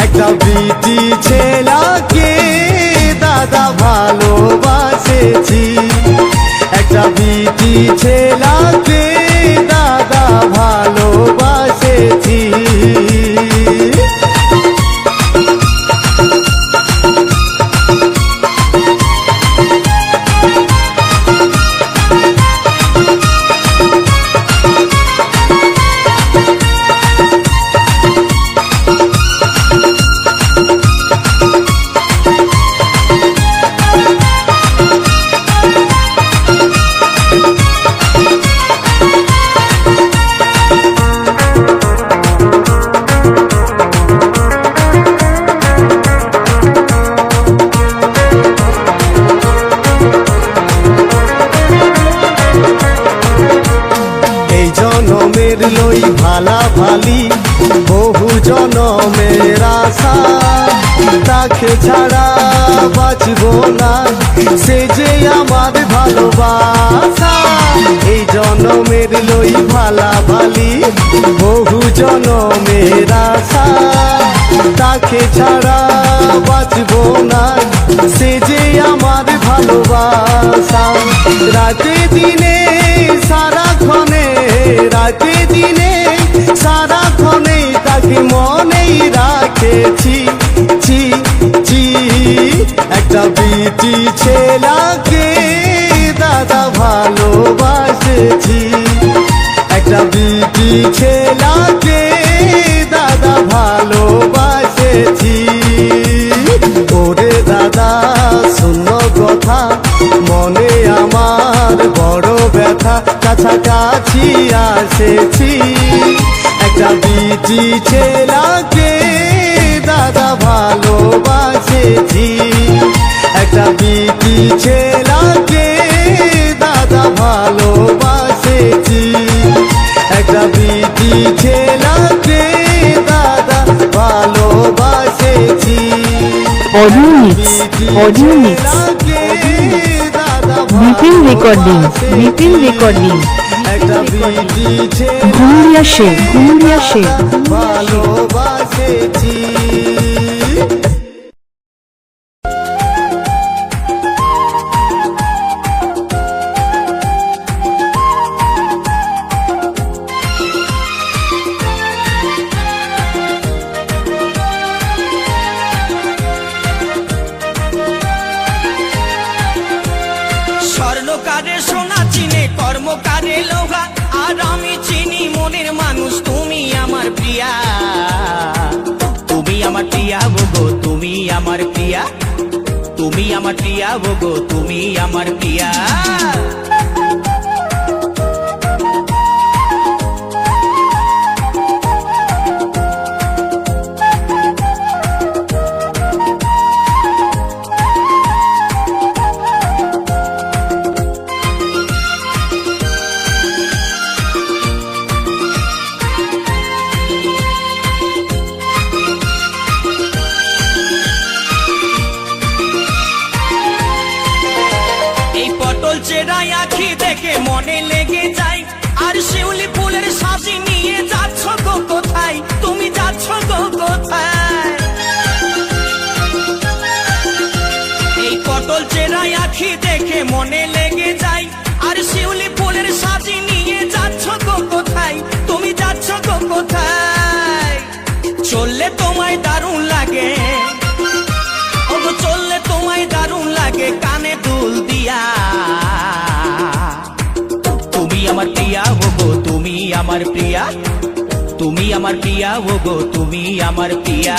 একটা বিটি ছেলাকে দাদা ভালোবাসেছি একটা বিটি ছেলাকে দাদা ভালোবাসেছি লই ভালা ভালি বহু জনমের আশা তাকে ছাড়া বাঁচবো না সে যে আমার ভালোবাসা এই জনমের লই ভালা ভালি বহু জনমের আশা তাকে ছাড়া বাঁচবো না সে যে আমার ভালোবাসা রাতে দিনে সারাক্ষণে রাতে দিনে সারাক্ষণে তাকে মনেই রাখেছি চি চি একটা বিটি ছেলাকে দাদা ভালোবাসেছি একটা বিটি ছেলাকে দাদা ভালোবাসেছি ওরে দাদা শূন্য কথা মনে আমার বড় ব্যথা কাছাকাছি আসেছি একটা বিটি ছেলাকে দাদা ভালোবাসেছি একটা বিটি ছেলাকে দাদা ভালোবাসেছি একটা বিটি ছেলাকে দাদা ভালোবাসেছি audio mix Bipin recording Ghumuria শেখ ভালোবাসেছি স্বর্ণকারে সোনা চিনে কর্মকারে লোহা আর আমি চিনি মনের মানুষ তুমি আমার প্রিয়া তুমি আমার প্রিয়া গো তুমি আমার প্রিয়া তুমি আমার প্রিয়া গো তুমি আমার প্রিয়া চেরাই আখি দেখে মনে লেগে যায় আর শিউলি ফুলের সাজি নিয়ে যাচ্ছ গো কোথায় তুমি যাচ্ছ গো কোথায় এই পটল চেরাই আখি দেখে মনে লেগে যায় আর শিউলি ফুলের সাজি নিয়ে যাচ্ছ গো কোথায় তুমি যাচ্ছ গো কোথায় চললে তোমায় দারুণ লাগে চললে তোমায় দারুণ লাগে কানে দুল দিয়া তুমি আমার প্রিয়া গো তুমি আমার প্রিয়া তুমি আমার প্রিয়া গো তুমি আমার প্রিয়া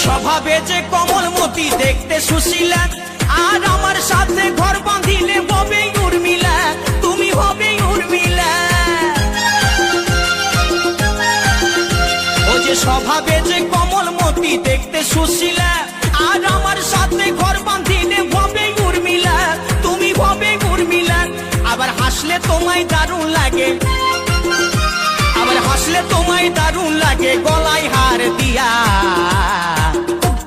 স্বভাবে যে কমলমতি দেখতে সুশীলা, আর আমার সাথে ঘর বাঁধিলে হবে উর্মিলা, তুমি হবে উর্মিলা। ও যে স্বভাবে যে কমলমতি দেখতে সুশীলা, আর আমার সাথে ঘর বাঁধিলে হবে উর্মিলা, তুমি হবে উর্মিলা। আবার হাসলে তোমায় দারুণ লাগে, আবার হাসলে তোমায় দারুণ লাগে গলায় হার দিয়া।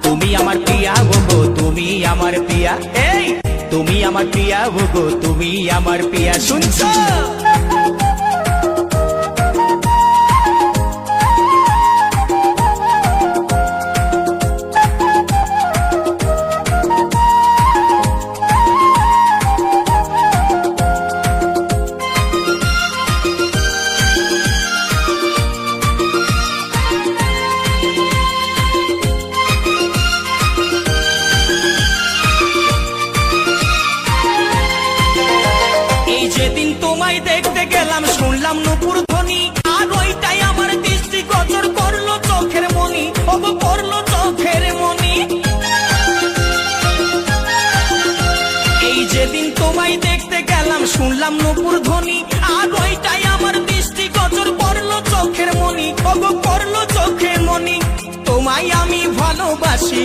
তুমি আমার প্রিয়া গো, তুমি আমার প্রিয়া, এই তুমি আমার প্রিয়া গো, তুমি আমার প্রিয়া। শুনছো? যেদিন তোমায় দেখতে গেলাম শুনলাম নুপুর ধ্বনি, আর ওইটাই আমার দৃষ্টি গোচর করলো চোখের মনি, ও করলো চোখের মনি। এই যেদিন তোমায় দেখতে গেলাম শুনলাম নুপুর ধ্বনি, আর ওইটাই আমার দৃষ্টি গোচর করলো চোখের মনি, ও করলো চোখের মনি। তোমায় আমি ভালোবাসি,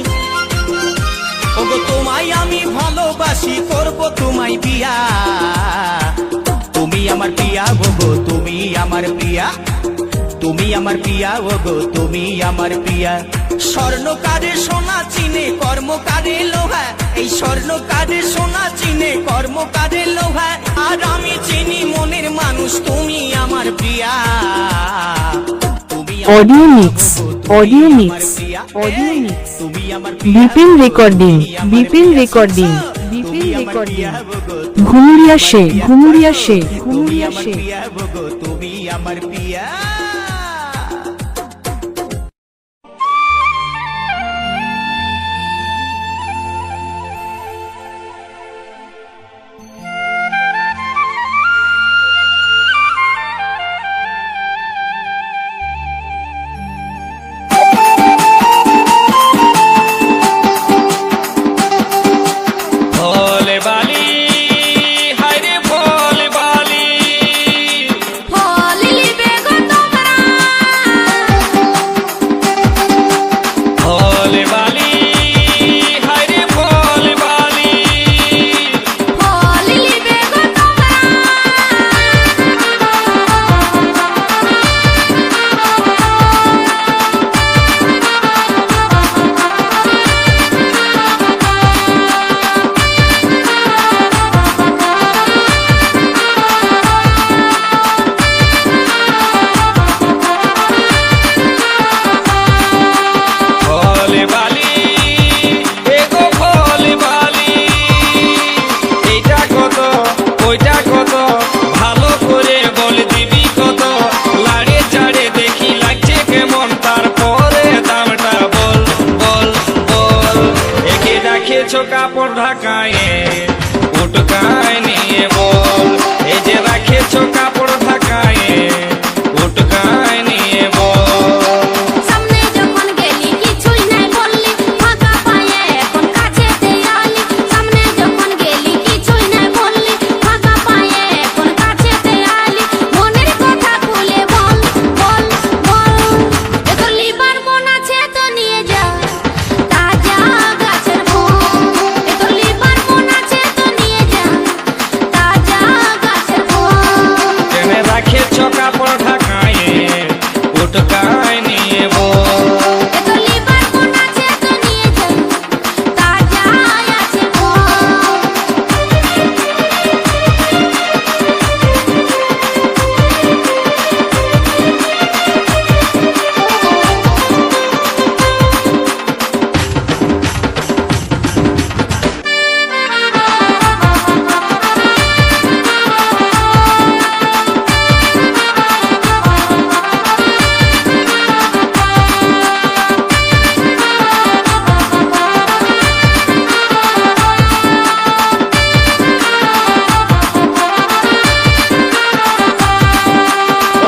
ও তোমায় আমি ভালোবাসি, করব তোমায় বিয়া। তুমি আমার প্রিয়া গো, তুমি আমার প্রিয়া, তুমি আমার প্রিয়া গো, তুমি আমার প্রিয়া। স্বর্ণকারে সোনা চিনে কর্মকারে লোহা, এই স্বর্ণকারে সোনা চিনে কর্মকারে লোহা, আর আমি চিনি মনের মানুষ তুমি আমার প্রিয়া। Audio mix, audio mix, audio mix, Bipin recording, Bipin recording, Bipin recording, Ghumuria সে, ঘুমুরিয়া সে, ঘুমুরিয়া সে। তুমি আমার প্রিয়া। কাপড় ঢাকায়ে উটকায় নিয়ে বল, এই যে রাখেছো কাপড় ঢাকায়ে উটকায় নিয়ে বল। সামনে যখন গেলি কিছুই নাই বললি, ফাঁকা পায়ে এখন কাছে দেয়ালি। সামনে যখন গেলি কিছুই নাই বললি, ফাঁকা পায়ে এখন কাছে দেয়ালি। মনের কথা খুলে বল, বল, বল। তোর লিবার মন আছে তো নিয়ে যা, তাজা গাছের ফুল। তোর লিবার মন আছে তো নিয়ে যা, তাজা গাছের ফুল। টেনে রাখেছো কাপড় ঢাকায়ে উটকায় নিয়ে বল। তোর লিবার মন আছে তো নিয়ে যা, তাজা আছে ফুল।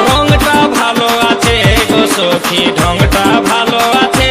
রংটা ভালো আছে গো সখী, ঢংটা ভালো আছে,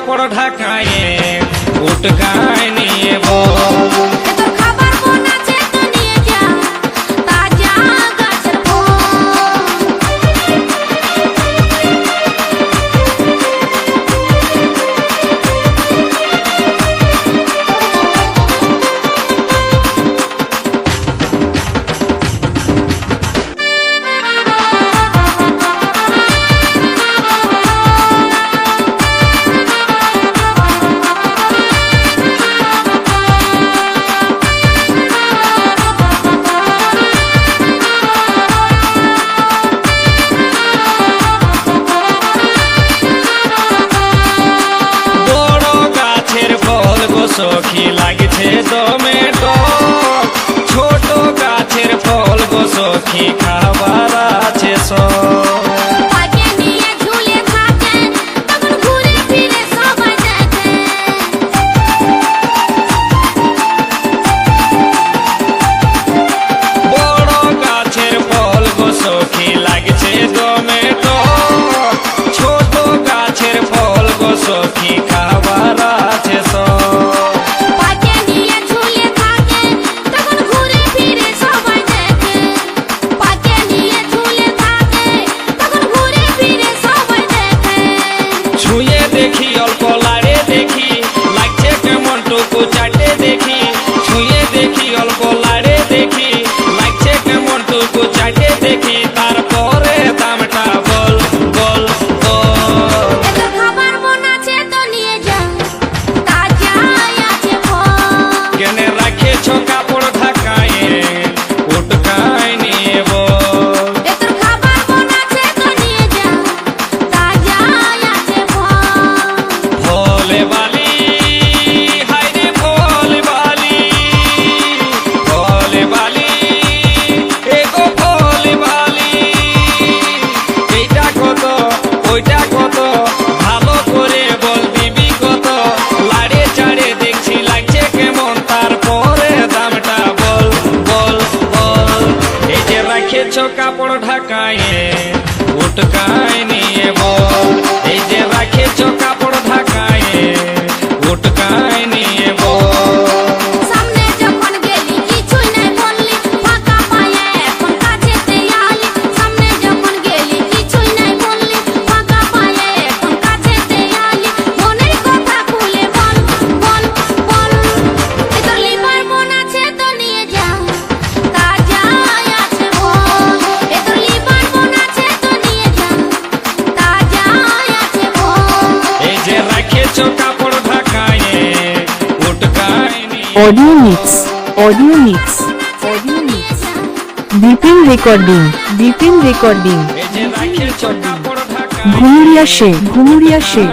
কাপড় ঢাকায়ে উটকায় নিয়ে বল তোর খাবার মন আছে তো নিয়ে যা তাজা গাছের ফল বড় গাছের ফল গো সখী লাগছে দমে টক ছোট গাছের ফল গো সখী খাবার আছে সব পাকে নিয়ে ঝুলে থাকে তখন ঘুরে ফিরে সবাই দেখে বড় গাছের ফল গো সখী লাগছে দমে টক ছোট গাছের ফল গো সখী খাবার আছে সব পাকে নিয়ে ঝুলে থাকে তখন ঘুরে ফিরে সবাই দেখে পাকে নিয়ে ঝুলে থাকে তখন ঘুরে ফিরে সবাই দেখে ছুঁয়ে দেখি অল্প লাড়ে দেখি লাগছে কেমন টুকু চাটে দেখি ছুঁয়ে দেখি অল্প লাড়ে দেখি লাগছে কেমন টুকু চাটে দেখি তারপরে দামটা বল বল বল তোর খাবার মন আছে তো নিয়ে যা তাজা আছে ফল কেনে রাখেছ কাপড় ঢাকায়ে উটকায় নিয়ে বল তোর খাবার মন আছে তো নিয়ে যা তাজা আছে ফল ভোলে বালি হাইরে ভোলে বালি ভোলে বালি এগো ভোলে বালি এইটা কত ওইটা কত ভালো করে বল দিবি কত লাড়ে চাড়ে দেখছি লাগছে কেমন তারপরে দামটা বল বল বল এই যে রাখেছ কাপড় ঢাকায়ে উটকায় নিয়ে বল এই যে রাখেছ কাপড় ঢাকায়ে উটকায় নিয়ে বল সামনে যখন গেলি কিছুই নাই বললি ফাঁকা পায়ে এখন কাছেতে আলি সামনে যখন গেলি কিছুই নাই বললি ফাঁকা পায়ে এখন কাছেতে আলি মনের কথা খুলে বল বল বল তোর লিভার মন আছে তো নিয়ে যা তাজা আছে বল তোর লিভার মন আছে তো নিয়ে যা তাজা আছে বল এই যে রাখেছ কাপড় ঢাকায়ে উটকায় নিয়ে audio mix audio mix audio mix Bipin recording Bipin recording এই যে রাখেছ কাপড় ঢাকায়ে ঘুমুরিয়া শেখ